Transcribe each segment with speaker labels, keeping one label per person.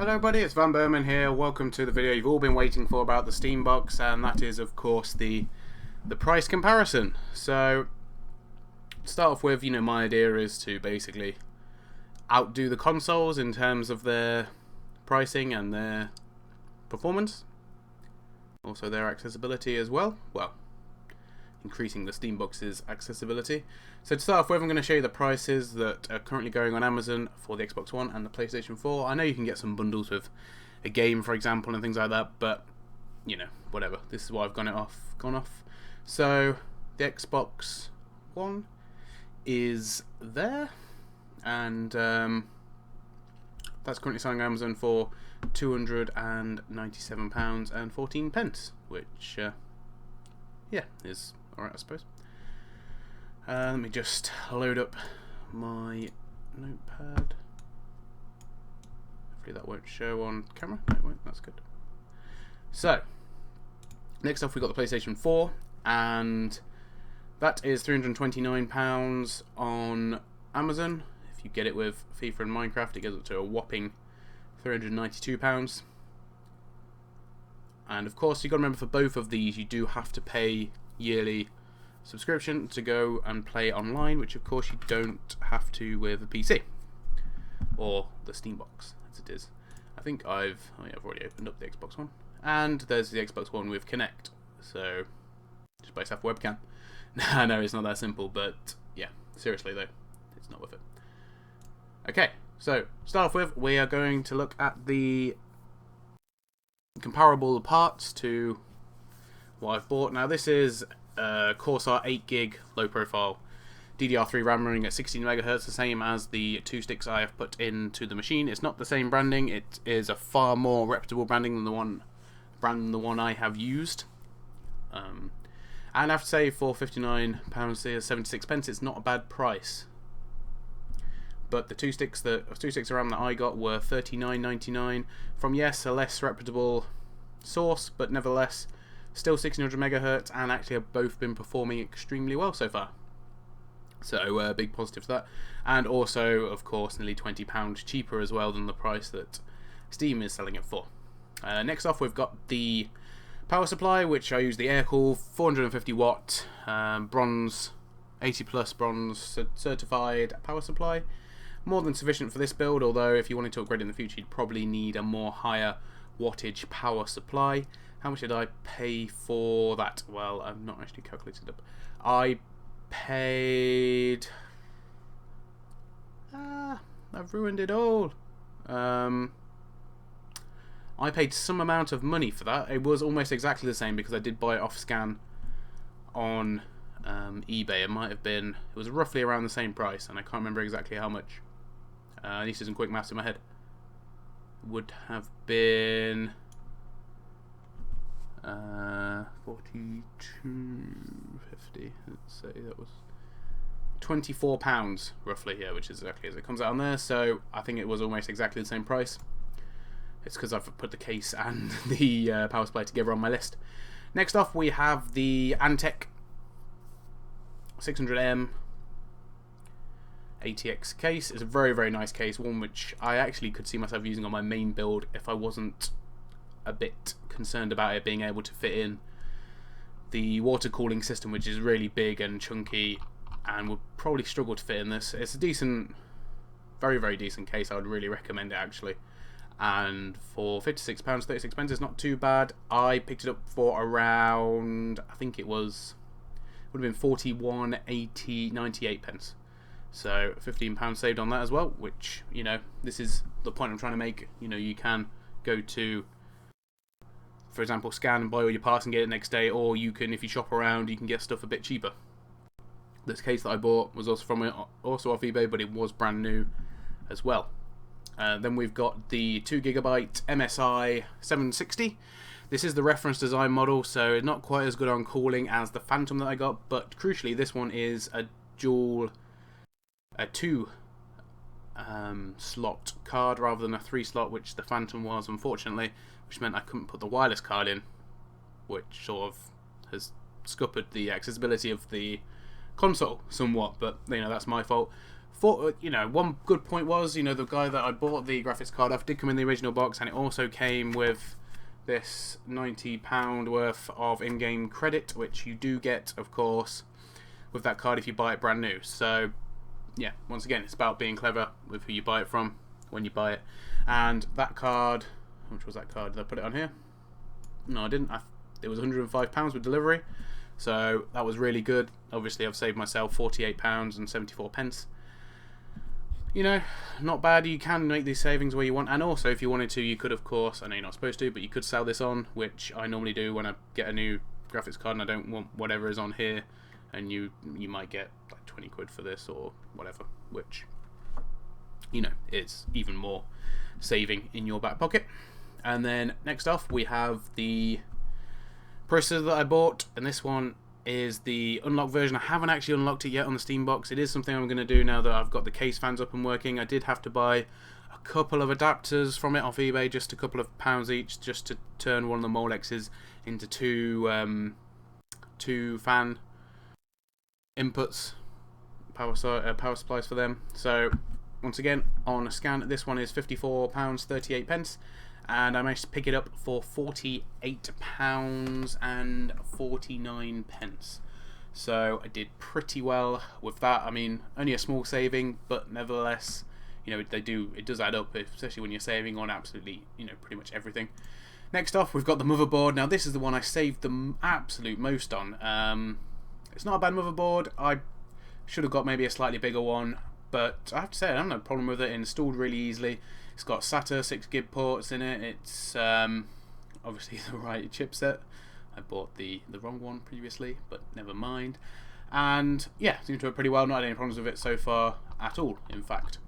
Speaker 1: Hello everybody, it's vanburman here. Welcome to the video you've all been waiting for about the Steam box, and that is of course the price comparison. So to start off with, my idea is to basically outdo the consoles in terms of their pricing and their performance. Also their accessibility as well. Well, increasing the Steam box's accessibility. So to start off with, I'm going to show you the prices that are currently going on Amazon for the Xbox One and the PlayStation 4. I know you can get some bundles with a game, for example, and things like that, but whatever. This is what I've gone off. So the Xbox One is there, and that's currently selling on Amazon for £297.14, which is alright, I suppose. Let me just load up my notepad. Hopefully that won't show on camera. No, it won't. That's good. So, next off we've got the PlayStation 4, and that is £329 on Amazon. If you get it with FIFA and Minecraft, it goes up to a whopping £392. And of course, you've got to remember, for both of these you do have to pay yearly subscription to go and play online, which of course you don't have to with a PC or the Steam box as it is. I think I've already opened up the Xbox One, and there's the Xbox One with Kinect, so just buy yourself a webcam. No, it's not that simple, but yeah, seriously though, it's not worth it. Okay, so start off with, we are going to look at the comparable parts to what I've bought. Now this is Corsair 8GB low profile DDR3 RAM running at 16 MHz, the same as the two sticks I have put into the machine. It's not the same branding, it is a far more reputable branding than the one I have used. And I have to say, for £59 76 pence, it's not a bad price. But the two sticks of RAM that I got were £39.99 from, yes, a less reputable source, but nevertheless still 1600 MHz, and actually have both been performing extremely well so far. So big positive to that. And also, of course, nearly £20 cheaper as well than the price that Steam is selling it for. Next off, we've got the power supply, which I use the Aircool 450 watt bronze, 80 plus bronze certified power supply. More than sufficient for this build, although if you wanted to upgrade in the future, you'd probably need a more higher wattage power supply. How much did I pay for that? Well, I've not actually calculated it. I paid... I've ruined it all. I paid some amount of money for that. It was almost exactly the same because I did buy it off scan on eBay. It was roughly around the same price, and I can't remember exactly how much. I need to do some quick maths in my head. Would have been... $42.50. Let's say that was £24 roughly here, which is exactly as it comes out on there. So I think it was almost exactly the same price. It's because I've put the case and the power supply together on my list. Next off, we have the Antec 600M ATX case. It's a very, very nice case, one which I actually could see myself using on my main build if I wasn't a bit concerned about it being able to fit in the water cooling system, which is really big and chunky and would probably struggle to fit in this. It's a decent, very, very decent case. I would really recommend it actually. And for £56, 36 pence, it's not too bad. I picked it up for around, I think it would have been 41.98 pence. So £15 saved on that as well, which, this is the point I'm trying to make. You can go to, for example, scan and buy all your parts and get it next day, or you can, if you shop around, you can get stuff a bit cheaper. This case that I bought was also off eBay, but it was brand new as well. Then we've got the 2GB MSI 760. This is the reference design model, so not quite as good on cooling as the Phantom that I got, but crucially this one is a two slot card rather than a 3 slot, which the Phantom was, unfortunately, which meant I couldn't put the wireless card in, which sort of has scuppered the accessibility of the console somewhat, but that's my fault. you know, one good point was, you know, the guy that I bought the graphics card off did come in the original box, and it also came with this £90 worth of in-game credit, which you do get, of course, with that card if you buy it brand new. So yeah, once again, it's about being clever with who you buy it from when you buy it. And that card, how much was that card? Did I put it on here? No, I didn't. It was £105 with delivery, so that was really good. Obviously, I've saved myself £48.74. You know, not bad. You can make these savings where you want, and also if you wanted to, you could, of course, I know you're not supposed to, but you could sell this on, which I normally do when I get a new graphics card and I don't want whatever is on here, and you might get like 20 quid for this or whatever, which, you know, is even more saving in your back pocket. And then next off, we have the processor that I bought, and this one is the unlocked version. I haven't actually unlocked it yet on the Steam box. It is something I'm going to do now that I've got the case fans up and working. I did have to buy a couple of adapters from it off eBay, just a couple of pounds each, just to turn one of the Molexes into two fan inputs, power supplies for them. So once again, on a scan, this one is £54.38, and I managed to pick it up for £48.49. So I did pretty well with that. I mean, only a small saving, but nevertheless, you know, it does add up, especially when you're saving on absolutely, you know, pretty much everything. Next off, we've got the motherboard. Now this is the one I saved the absolute most on. It's not a bad motherboard. I should have got maybe a slightly bigger one, but I have to say I have no problem with it. It installed really easily. It's got SATA 6GB ports in it. It's obviously the right chipset. I bought the wrong one previously, but never mind. And yeah, seems to work pretty well. Not had any problems with it so far at all, in fact.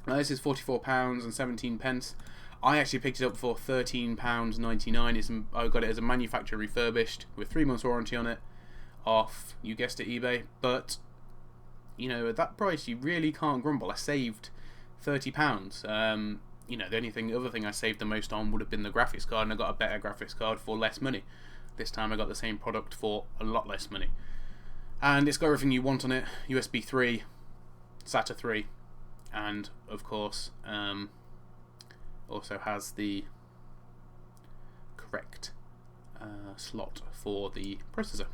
Speaker 1: Now this is £44.17. I actually picked it up for £13.99. I got it as a manufacturer refurbished with 3 months warranty on it, off, you guessed it, eBay. But you know, at that price you really can't grumble. I saved £30. You know, the other thing I saved the most on would have been the graphics card, and I got a better graphics card for less money. This time I got the same product for a lot less money, and it's got everything you want on it: USB 3, SATA 3, and of course also has the correct slot for the processor.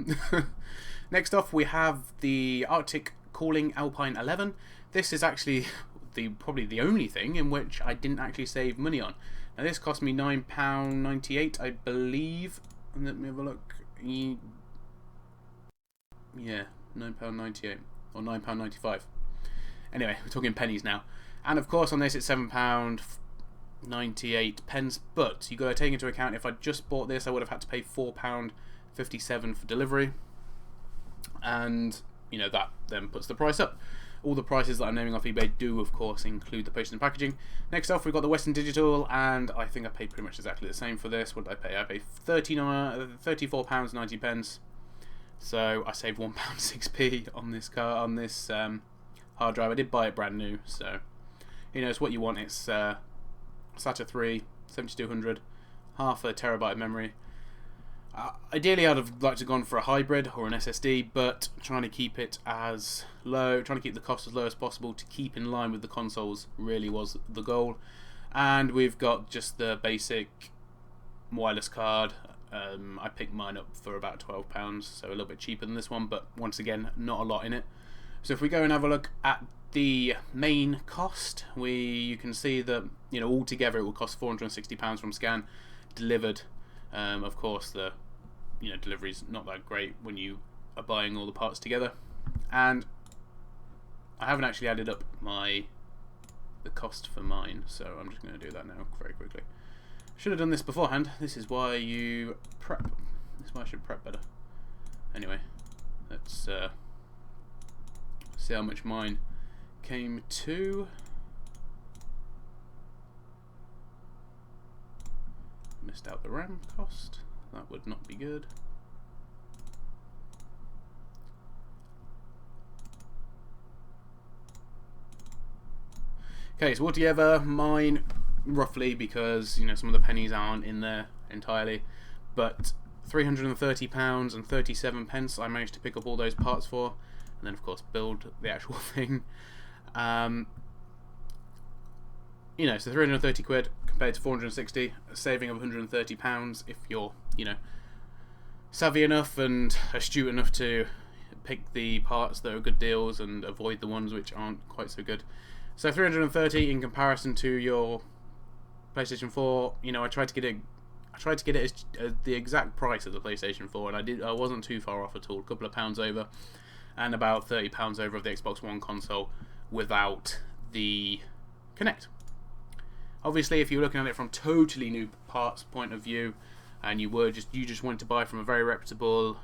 Speaker 1: Next off, we have the Arctic Calling Alpine 11. This is actually probably the only thing in which I didn't actually save money on. Now this cost me £9.98, I believe. Let me have a look. Yeah, £9.98 or £9.95. Anyway, we're talking pennies now. And of course on this it's £7.98. But you got to take into account, if I just bought this, I would have had to pay £4.57 for delivery, and you know that then puts the price up. All the prices that I'm naming off eBay do, of course, include the postage and packaging. Next off, we've got the Western Digital, and I think I paid pretty much exactly the same for this. What did I pay? I paid £34.90. So I saved £1.06p on this hard drive. I did buy it brand new, so you know it's what you want. It's SATA 3, 7200, half a terabyte of memory. Ideally, I'd have liked to have gone for a hybrid or an SSD, but trying to keep it as low, trying to keep the cost as low as possible to keep in line with the consoles really was the goal. And we've got just the basic wireless card. I picked mine up for about £12, so a little bit cheaper than this one, but once again, not a lot in it. So if we go and have a look at the main cost, you can see that, you know, altogether it will cost £460 from scan, delivered. Of course, the delivery's not that great when you are buying all the parts together, and I haven't actually added up the cost for mine, so I'm just going to do that now very quickly. Should have done this beforehand. This is why you prep. This is why I should prep better. Anyway, let's see how much mine came to. Missed out the RAM cost. That would not be good. Okay, so altogether, mine roughly, because you know some of the pennies aren't in there entirely, but £330.37 I managed to pick up all those parts for, and then of course build the actual thing. You know, so 330 quid compared to 460, a saving of £130 if you're, you know, savvy enough and astute enough to pick the parts that are good deals and avoid the ones which aren't quite so good. So 330 in comparison to your PlayStation 4, you know, I tried to get it as the exact price of the PlayStation 4, and I wasn't too far off at all, a couple of pounds over, and about £30 over of the Xbox One console without the Kinect. Obviously, if you're looking at it from totally new parts point of view, and you just wanted to buy from a very reputable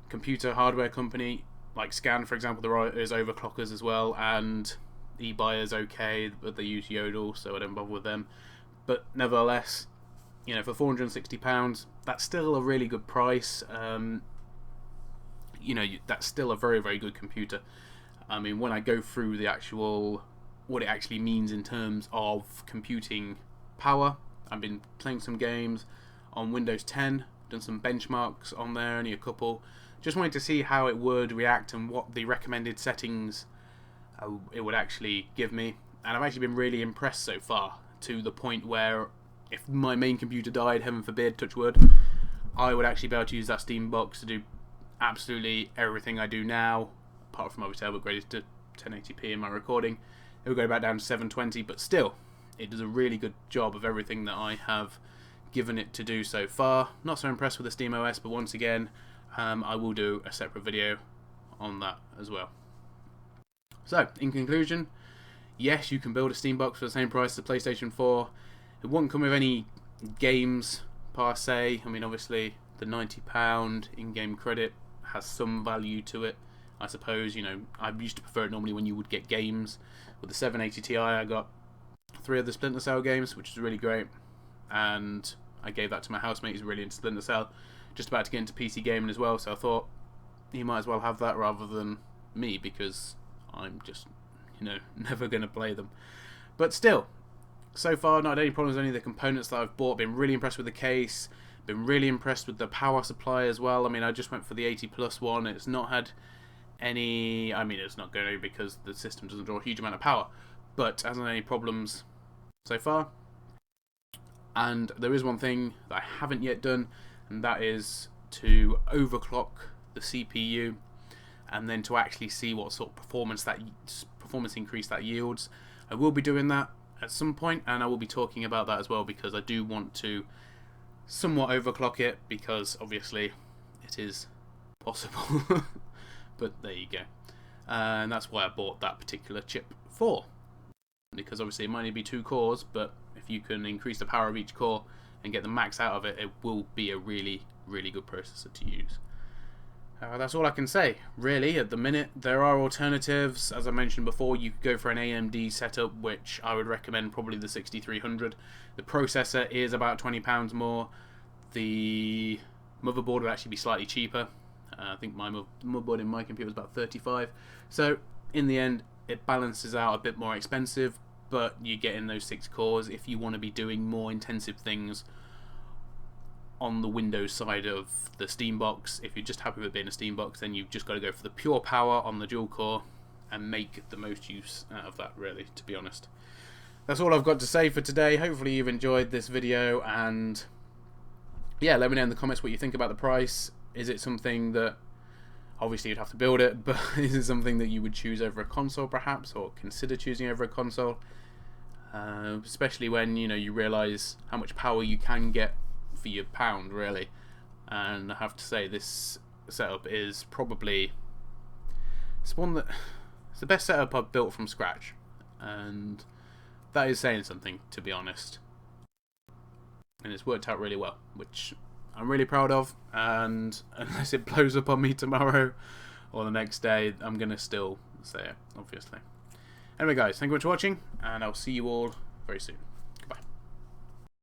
Speaker 1: computer hardware company like Scan, for example, there is overclockers as well, and eBuy is okay, but they use Yodel, so I don't bother with them. But nevertheless, you know, for £460, that's still a really good price. You know, that's still a very, very good computer. I mean, when I go through the actual what it actually means in terms of computing power, I've been playing some games on Windows 10, done some benchmarks on there, only a couple. Just wanted to see how it would react and what the recommended settings it would actually give me. And I've actually been really impressed so far, to the point where if my main computer died, heaven forbid, touch wood, I would actually be able to use that Steam box to do absolutely everything I do now, apart from obviously I've upgraded to 1080p in my recording. It will go back down to 720, but still, it does a really good job of everything that I have given it to do so far. Not so impressed with the Steam OS, but once again, I will do a separate video on that as well. So, in conclusion, yes, you can build a Steam box for the same price as the PlayStation 4. It won't come with any games per se. I mean, obviously, the £90 in-game credit has some value to it. I suppose, you know, I used to prefer it normally when you would get games. With the 780 Ti, I got 3 of the Splinter Cell games, which is really great. And I gave that to my housemate, he's really into Splinter Cell. Just about to get into PC gaming as well, so I thought he might as well have that rather than me, because I'm just, you know, never going to play them. But still, so far, not had any problems with any of the components that I've bought. Been really impressed with the case. Been really impressed with the power supply as well. I mean, I just went for the 80 plus one. It's not had any... I mean, it's not going to, because the system doesn't draw a huge amount of power. But hasn't had any problems so far. And there is one thing that I haven't yet done, and that is to overclock the CPU and then to actually see what sort of performance increase that yields. I will be doing that at some point, and I will be talking about that as well, because I do want to somewhat overclock it, because obviously it is possible. But there you go. And that's why I bought that particular chip for, because obviously it might only be 2 cores, but if you can increase the power of each core and get the max out of it, it will be a really, really good processor to use. That's all I can say, really, at the minute. There are alternatives. As I mentioned before, you could go for an AMD setup, which I would recommend probably the 6300. The processor is about £20 more. The motherboard would actually be slightly cheaper. I think my motherboard in my computer was about 35. So, in the end, it balances out a bit more expensive, but you get in those 6 cores if you want to be doing more intensive things on the Windows side of the Steam box. If you're just happy with being a Steam box, then you've just got to go for the pure power on the dual core and make the most use out of that, really, to be honest. That's all I've got to say for today. Hopefully you've enjoyed this video, and yeah, let me know in the comments what you think about the price. Is it something that, obviously you'd have to build it, but is it something that you would choose over a console perhaps, or consider choosing over a console? Especially when, you know, you realise how much power you can get for your pound, really. And I have to say, this setup is probably it's the best setup I've built from scratch, and that is saying something, to be honest. And it's worked out really well, which I'm really proud of. And unless it blows up on me tomorrow or the next day, I'm gonna still say it, obviously. Anyway guys, thank you much for watching, and I'll see you all very soon.